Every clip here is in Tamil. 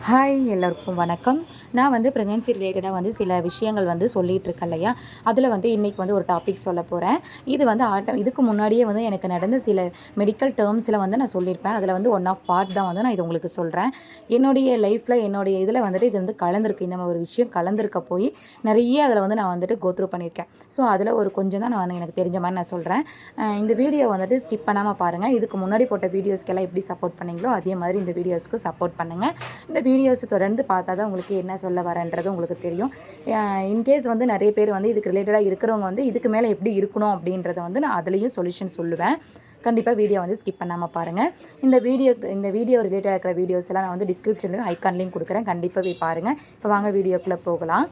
ஹாய் எல்லோருக்கும் வணக்கம். நான் ப்ரெக்னென்சி ரிலேட்டடாக சில விஷயங்கள் சொல்லிகிட்டு இருக்கேன் இல்லையா, அதில் இன்றைக்கி ஒரு டாபிக் சொல்ல போகிறேன். இது இதுக்கு முன்னாடியே எனக்கு நடந்த சில மெடிக்கல் டேர்ம்ஸில் நான் சொல்லியிருப்பேன். அதில் ஒன் ஆஃப் பார்ட் தான் நான் இது உங்களுக்கு சொல்கிறேன். என்னுடைய லைஃப்பில் என்னுடைய இதில் இது கலந்துருக்கு. இந்த மாதிரி ஒரு விஷயம் கலந்துருக்க போய் நிறைய அதில் நான் கோத்ரூ பண்ணியிருக்கேன். ஸோ அதில் ஒரு கொஞ்சம் தான் நான் எனக்கு தெரிஞ்ச மாதிரி நான் சொல்கிறேன். இந்த வீடியோ ஸ்கிப் பண்ணாமல் பாருங்கள். இதுக்கு முன்னாடி போட்ட வீடியோஸ்க்கெல்லாம் எப்படி சப்போர்ட் பண்ணிங்களோ அதே மாதிரி இந்த வீடியோஸ்க்கு சப்போர்ட் பண்ணுங்கள். இந்த வீடியோஸ் தொடர்ந்து பார்த்தா தான் உங்களுக்கு என்ன சொல்ல வரேன்றது உங்களுக்கு தெரியும். இன்கேஸ் நிறைய பேர் இதுக்கு ரிலேட்டடாக இருக்கிறவங்க இதுக்கு மேலே எப்படி இருக்கணும் அப்படின்றத நான் அதுலேயும் சொல்யூஷன் சொல்லுவேன். கண்டிப்பாக வீடியோ ஸ்கிப் பண்ணாமல் பாருங்கள். இந்த வீடியோ ரிலேட்டடாக இருக்கிற வீடியோஸ் எல்லாம் நான் டிஸ்கிரிப்ஷன்லையும் ஐகான்லையும் கொடுக்குறேன். கண்டிப்பாக போய் பாருங்கள். இப்போ வாங்க வீடியோக்குள்ளே போகலாம்.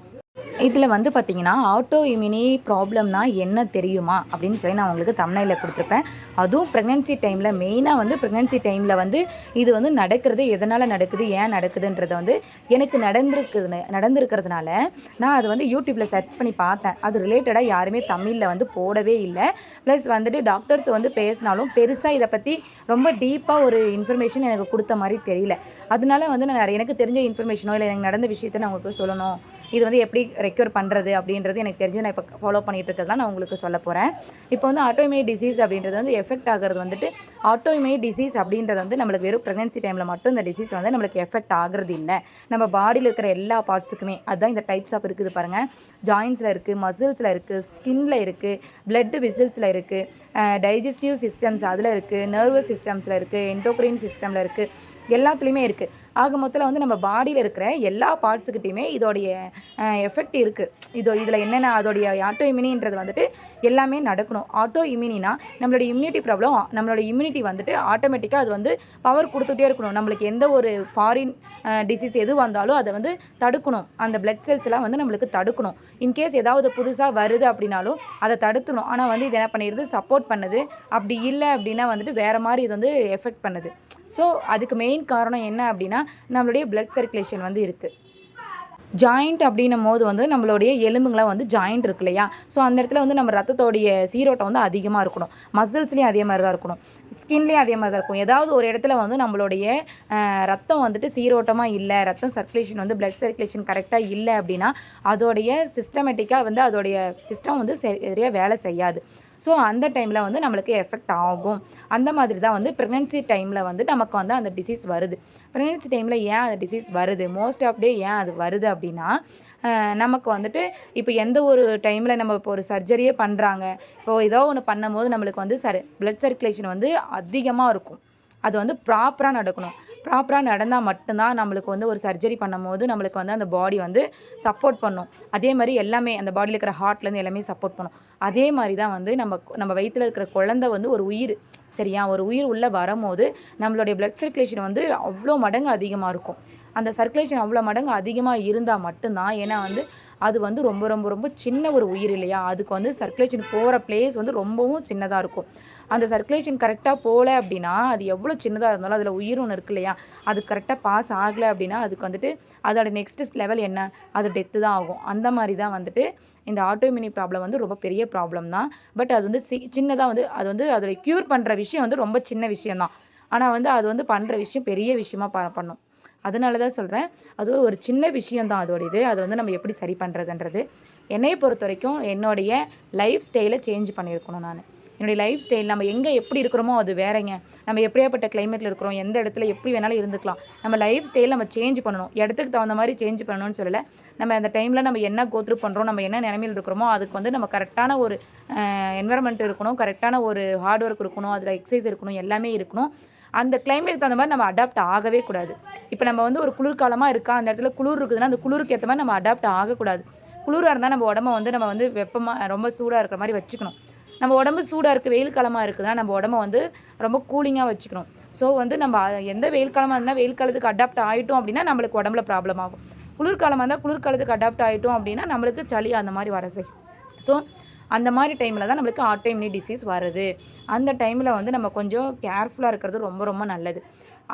இதில் பார்த்திங்கன்னா ஆட்டோ இம்யூனி ப்ராப்ளம்னா என்ன தெரியுமா அப்படின்னு சொல்லி நான் உங்களுக்கு தம்ப்நெயிலில் கொடுத்துருப்பேன். அதுவும் ப்ரெக்னென்சி டைமில் மெயினாக ப்ரெக்னென்சி டைமில் இது நடக்கிறது எதனால் நடக்குது, ஏன் நடக்குதுன்றதை எனக்கு நடந்திருக்கிறதுனால நான் அது யூடியூப்பில் சர்ச் பண்ணி பார்த்தேன். அது ரிலேட்டடாக யாருமே தமிழில் போடவே இல்லை. ப்ளஸ் டாக்டர்ஸ் பேசினாலும் பெருசாக இதை பற்றி ரொம்ப டீப்பாக ஒரு இன்ஃபர்மேஷன் எனக்கு கொடுத்த மாதிரி தெரியல. அதனால நான் எனக்கு தெரிஞ்ச இன்ஃபர்மேஷனோ இல்லை எனக்கு நடந்த விஷயத்தை நான் உங்களுக்கு சொல்லணும். இது எப்படி ரெக்யூர் பண்ணுறது அப்படின்றது எனக்கு தெரிஞ்சு நான் இப்போ ஃபாலோ பண்ணிகிட்டு இருக்கிறதா நான் உங்களுக்கு சொல்ல போகிறேன். இப்போ ஆட்டோஇம்யூன் டிசீஸ் அப்படின்றது எஃபெக்ட் ஆகிறது ஆட்டோஇம்யூன் டிசீஸ் அப்படின்றது நம்மளுக்கு வெறும் ப்ரெக்னென்சி டைமில் மட்டும் இந்த டிசீஸ் நம்மளுக்கு எஃபெக்ட் ஆகிறது இல்லை. நம்ம பாடியில் இருக்கிற எல்லா பார்ட்ஸுக்குமே அதுதான் இந்த டைப்ஸ் ஆஃப் இருக்குது பாருங்கள். ஜாயின்ஸில் இருக்குது, மசில்ஸில் இருக்குது, ஸ்கின்னில் இருக்குது, பிளட் வெசல்ஸில் இருக்குது, டைஜஸ்டிவ் சிஸ்டம்ஸ் அதில் இருக்குது, நர்வஸ் சிஸ்டம்ஸில் இருக்குது, என்டோக்ரைன் சிஸ்டமில் இருக்குது, எல்லாத்துலேயுமே இருக்குது. ஆக மொத்தத்தில் நம்ம பாடியில் இருக்கிற எல்லா பார்ட்ஸுக்கிட்டையுமே இதோடைய எஃபெக்ட் இருக்குது. இதில் என்னென்ன அதோடைய ஆட்டோ இம்யூனின்றது எல்லாமே நடக்கணும். ஆட்டோ இம்யூனினா நம்மளுடைய இம்யூனிட்டி ப்ராப்ளம், நம்மளோட இம்யூனிட்டி ஆட்டோமேட்டிக்காக அது பவர் கொடுத்துட்டே இருக்கணும். நம்மளுக்கு எந்த ஒரு ஃபாரின் டிசீஸ் எது வந்தாலும் அதை தடுக்கணும். அந்த பிளட் செல்ஸ் எல்லாம் நம்மளுக்கு தடுக்கணும். இன்கேஸ் ஏதாவது புதுசாக வருது அப்படின்னாலும் அதை தடுக்கணும். ஆனால் இது என்ன பண்ணிடுது, சப்போர்ட் பண்ணுது. அப்படி இல்லை அப்படின்னா வேறு மாதிரி இது எஃபெக்ட் பண்ணுது. ஸோ அதுக்கு மெயின் காரணம் என்ன அப்படின்னா நம்மளுடைய பிளட் சர்க்குலேஷன் இருக்குது. ஜாயிண்ட் அப்படின்னும் போது நம்மளுடைய எலும்புங்களாம் ஜாயிண்ட் இருக்கு இல்லையா, ஸோ அந்த இடத்துல நம்ம ரத்தத்தோடைய சீரோட்டம் அதிகமாக இருக்கணும். மசில்ஸ்லேயும் அதே மாதிரி தான் இருக்கணும், ஸ்கின்லேயும் அதே மாதிரி தான் இருக்கும். ஏதாவது ஒரு இடத்துல நம்மளுடைய ரத்தம் சீரோட்டமாக இல்லை, ரத்தம் சர்க்குலேஷன் பிளட் சர்க்குலேஷன் கரெக்டாக இல்லை அப்படின்னா அதோடைய சிஸ்டமேட்டிக்காக அதோடைய சிஸ்டம் சரியாக வேலை செய்யாது. ஸோ அந்த டைமில் நம்மளுக்கு எஃபெக்ட் ஆகும். அந்த மாதிரி தான் ப்ரெக்னென்சி டைமில் நமக்கு அந்த டிசீஸ் வருது. ப்ரெக்னென்சி டைமில் ஏன் அந்த டிசீஸ் வருது, மோஸ்ட் ஆஃப் டே ஏன் அது வருது அப்படின்னா, நமக்கு இப்போ எந்த ஒரு டைமில் நம்ம இப்போ ஒரு சர்ஜரியே பண்ணுறாங்க, இப்போது ஏதோ ஒன்று பண்ணும்போது நம்மளுக்கு பிளட் சர்க்குலேஷன் அதிகமாக இருக்கும். அது ப்ராப்பராக நடக்கணும். ப்ராப்பராக நடந்தால் மட்டும்தான் நம்மளுக்கு ஒரு சர்ஜரி பண்ணும்போது நம்மளுக்கு அந்த பாடி சப்போர்ட் பண்ணும். அதே மாதிரி எல்லாமே அந்த பாடியில் இருக்கிற ஹார்ட்லேருந்து எல்லாமே சப்போர்ட் பண்ணும். அதே மாதிரி தான் நம்ம வயிற்றில் இருக்கிற குழந்தை ஒரு உயிர், சரியா, ஒரு உயிர் உள்ளே வரும்போது நம்மளுடைய பிளட் சர்க்குலேஷன் அவ்வளோ மடங்கு அதிகமாக இருக்கும். அந்த சர்க்குலேஷன் அவ்வளோ மடங்கு அதிகமாக இருந்தால் மட்டும்தான், ஏன்னா அது ரொம்ப ரொம்ப ரொம்ப சின்ன ஒரு உயிர் இல்லையா, அதுக்கு சர்க்குலேஷன் போகிற பிளேஸ் ரொம்பவும் சின்னதாக இருக்கும். அந்த சர்க்குலேஷன் கரெக்டாக போகல அப்படின்னா அது எவ்வளோ சின்னதாக இருந்தாலும் அதில் உயிர் ஒன்று இருக்கு இல்லையா, அது கரெக்டாக பாஸ் ஆகலை அப்படின்னா அதுக்கு அதோட நெக்ஸ்ட் லெவல் என்ன, அது டெத்து தான் ஆகும். அந்த மாதிரி தான் இந்த ஆட்டோஇம்யூனி ப்ராப்ளம் ரொம்ப பெரிய ப்ராப்ளம் தான். பட் அது சின்னதாக அது அதோட க்யூர் பண்ணுற விஷயம் ரொம்ப சின்ன விஷயந்தான். ஆனால் அது பண்ணுற விஷயம் பெரிய விஷயமாக பண்ணும். அதனால தான் சொல்கிறேன், அது ஒரு சின்ன விஷயந்தான் அதோட இது. அது நம்ம எப்படி சரி பண்ணுறதுன்றது என்னையை பொறுத்த வரைக்கும் என்னுடைய லைஃப் ஸ்டைலை சேஞ்ச் பண்ணியிருக்கணும். என்னுடைய லைஃப் ஸ்டைல் நம்ம எங்கே எப்படி இருக்கிறோமோ அது வேறங்க. நம்ம எப்படியாப்பட்ட கிளைமேட்டில் இருக்கிறோம், எந்த இடத்துல எப்படி வேணாலும் இருந்துக்கலாம். நம்ம லைஃப் ஸ்டைல் நம்ம சேஞ்ச் பண்ணணும். இடத்துக்கு தகுந்த மாதிரி சேஞ்ச் பண்ணணும்னு சொல்லலை. நம்ம அந்த டைமில் நம்ம என்ன கோத்ரூ பண்ணுறோம், நம்ம என்ன நிலைமையில் இருக்கிறோமோ அதுக்கு நம்ம கரெக்டான ஒரு என்விரான்மெண்ட் இருக்கணும், கரெக்டான ஒரு ஹார்ட் ஒர்க் இருக்கணும், அதில் எக்ஸசைஸ் இருக்கணும், எல்லாமே இருக்கணும். அந்த கிளைமேட்டுக்கு தகுந்த மாதிரி நம்ம அடாப்ட் ஆகவே கூடாது. இப்போ நம்ம ஒரு குளிர்காலமாக இருக்கா, அந்த இடத்துல குளிர் இருக்குதுன்னா அந்த குளிருக்கு ஏற்ற மாதிரி நம்ம அடாப்ட் ஆகக்கூடாது. குளிராக இருந்தால் நம்ம உடம்ப நம்ம வெப்பமாக ரொம்ப சூடாக இருக்கிற மாதிரி வச்சுக்கணும். நம்ம உடம்பு சூடாக இருக்குது, வெயில் காலமாக இருக்குதுன்னா நம்ம உடம்ப ரொம்ப கூலிங்காக வச்சுக்கணும். ஸோ நம்ம எந்த வெயில் காலமாக இருந்தால் வெயில் காலத்துக்கு அடாப்ட் ஆகிட்டோம் அப்படின்னா நம்மளுக்கு உடம்புல ப்ராப்ளம் ஆகும். குளிர்காலமாக இருந்தால் குளிர்காலத்துக்கு அடாப்ட் ஆகிட்டோம் அப்படின்னா நம்மளுக்கு சளி அந்த மாதிரி வர செய்யும். ஸோ அந்த மாதிரி டைமில் தான் நம்மளுக்கு ஆட்டோஇம்யூன் டிசீஸ் வருது. அந்த டைமில் நம்ம கொஞ்சம் கேர்ஃபுல்லாக இருக்கிறது ரொம்ப ரொம்ப நல்லது.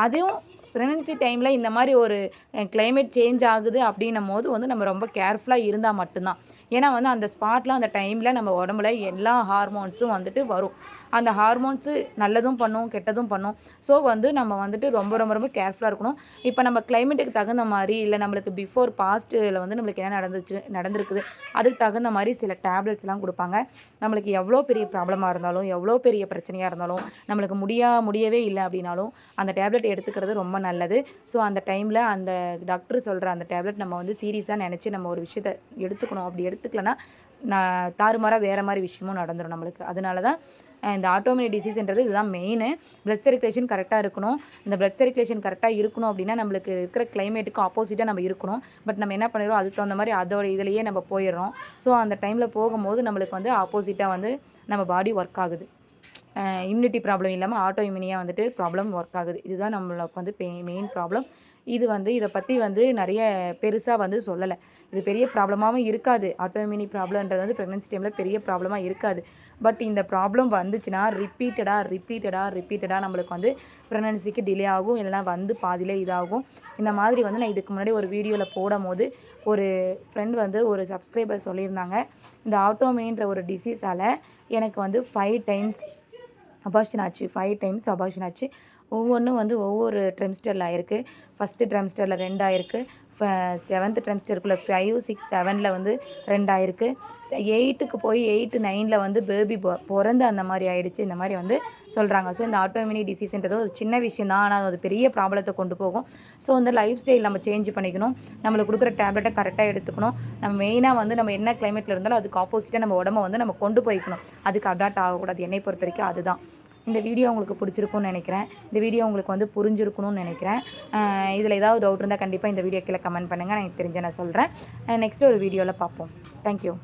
அதுவும் ப்ரெக்னென்சி டைமில் இந்த மாதிரி ஒரு கிளைமேட் சேஞ்ச் ஆகுது அப்படின்னும் போது நம்ம ரொம்ப கேர்ஃபுல்லாக இருந்தால் மட்டும்தான். ஏன்னா அந்த ஸ்பாட்டில் அந்த டைமில் நம்ம உடம்புல எல்லா ஹார்மோன்ஸும் வரும். அந்த ஹார்மோன்ஸு நல்லதும் பண்ணும் கெட்டதும் பண்ணும். ஸோ வந்து நம்ம வந்துட்டு ரொம்ப ரொம்ப ரொம்ப கேர்ஃபுல்லாக இருக்கணும். இப்போ நம்ம கிளைமேட்டுக்கு தகுந்த மாதிரி இல்லை நம்மளுக்கு பிஃபோர் பாஸ்ட்டில் வந்து நம்மளுக்கு என்ன நடந்திருக்குது அதுக்கு தகுந்த மாதிரி சில டேப்லெட்ஸ்லாம் கொடுப்பாங்க. நம்மளுக்கு எவ்வளோ பெரிய ப்ராப்ளமாக இருந்தாலும் எவ்வளோ பெரிய பிரச்சனையாக இருந்தாலும் நம்மளுக்கு முடியவே இல்லை அப்படின்னாலும் அந்த டேப்லெட் எடுத்துக்கிறது ரொம்ப நல்லது. ஸோ அந்த டைமில் அந்த டாக்டர் சொல்கிற அந்த டேப்லெட் நம்ம வந்து சீரியஸாக நினச்சி நம்ம ஒரு விஷயத்தை எடுத்துக்கணும். அப்படி எடுத்துக்கலன்னா தாறுமாறாக வேறு மாதிரி விஷயமும் நடந்துடும் நம்மளுக்கு. அதனால தான் இந்த ஆட்டோமியூன் டிசீஸ்ன்றது இதுதான் மெயின். பிளட் சர்க்குலேஷன் கரெக்டாக இருக்கணும். இந்த பிளட் சர்க்குலேஷன் கரெக்டாக இருக்கணும் அப்படின்னா நம்மளுக்கு இருக்கிற கிளைமேட்டுக்கு ஆப்போசிட்டாக நம்ம இருக்கணும். பட் நம்ம என்ன பண்ணிடுறோம் அதுக்கு தகுந்த மாதிரி அதோட இதுலேயே நம்ம போயிடுறோம். ஸோ அந்த டைமில் போகும்போது நம்மளுக்கு வந்து ஆப்போசிட்டாக வந்து நம்ம பாடி ஒர்க் ஆகுது. இம்யூனிட்டி ப்ராப்ளம் இல்லாமல் ஆட்டோ இம்யூனியாக வந்துட்டு ப்ராப்ளம் ஒர்க் ஆகுது. இதுதான் நம்மளுக்கு வந்து மெயின் ப்ராப்ளம். இதை பற்றி வந்து நிறைய பெருசாக வந்து சொல்லலை. இது பெரிய ப்ராப்ளமாகவும் இருக்காது. ஆட்டோ இம்யூனி ப்ராப்ளம்ன்றது வந்து ப்ரெக்னன்சி டைமில் பெரிய ப்ராப்ளமாக இருக்காது. பட் இந்த ப்ராப்ளம் வந்துச்சுன்னா ரிப்பீட்டடாக நம்மளுக்கு வந்து ப்ரெக்னன்சிக்கு டிலே ஆகும். இல்லைனா வந்து பாதியிலே இதாகும். இந்த மாதிரி வந்து நான் இதுக்கு முன்னாடி ஒரு வீடியோவில் போடும்போது ஒரு ஃப்ரெண்ட் வந்து ஒரு சப்ஸ்கிரைபர் சொல்லியிருந்தாங்க, இந்த ஆட்டோமியூன்ற ஒரு டிசீஸால் எனக்கு வந்து 5 டைம்ஸ் அபார்ஷன் ஆச்சு. 5 டைம்ஸ் அபார்ஷன் ஆச்சு. ஒவ்வொன்றும் வந்து ஒவ்வொரு ட்ரெம்ஸ்டரில் ஆயிருக்கு. ஃபஸ்ட்டு ட்ரெம்ஸ்டரில் 2 ஆயிருக்கு. 7th ட்ரெம்ஸ்டருக்குள்ளே 5, 6, 7ல் வந்து 2 ஆயிருக்கு. 8க்கு போய் 8, 9ல் வந்து பேபி பிறந்து அந்த மாதிரி ஆயிடுச்சு. இந்த மாதிரி வந்து சொல்கிறாங்க. ஸோ இந்த ஆட்டோமியூன் டிசீஸ்ன்றது ஒரு சின்ன விஷயம் தான், ஆனால் அது பெரிய ப்ராப்ளத்தை கொண்டு போகும். ஸோ இந்த லைஃப் ஸ்டைல் நம்ம சேஞ்ச் பண்ணிக்கணும். நம்மளுக்கு கொடுக்குற டேப்லெட்டை கரெக்டாக எடுத்துக்கணும். நம்ம மெயினாக வந்து நம்ம என்ன கிளைமேட்டில் இருந்தாலும் அதுக்கு ஆப்போசிட்டாக நம்ம உடம்ப வந்து நம்ம கொண்டு போய்க்கணும். அதுக்கு அடாப்ட் ஆகக்கூடாது. என்னை பொறுத்த வரைக்கும் அதுதான். இந்த வீடியோ உங்களுக்கு பிடிச்சிருக்கும்னு நினைக்கிறேன். இந்த வீடியோ உங்களுக்கு வந்து புரிஞ்சிருக்கணும்னு நினைக்கிறேன். இதில் ஏதாவது டவுட் இருந்தால் கண்டிப்பாக இந்த வீடியோ கீழே கமெண்ட் பண்ணுங்கள். எனக்கு தெரிஞ்ச நான் சொல்கிறேன். நெக்ஸ்ட்டு ஒரு வீடியோவில் பார்ப்போம். தேங்க்யூ.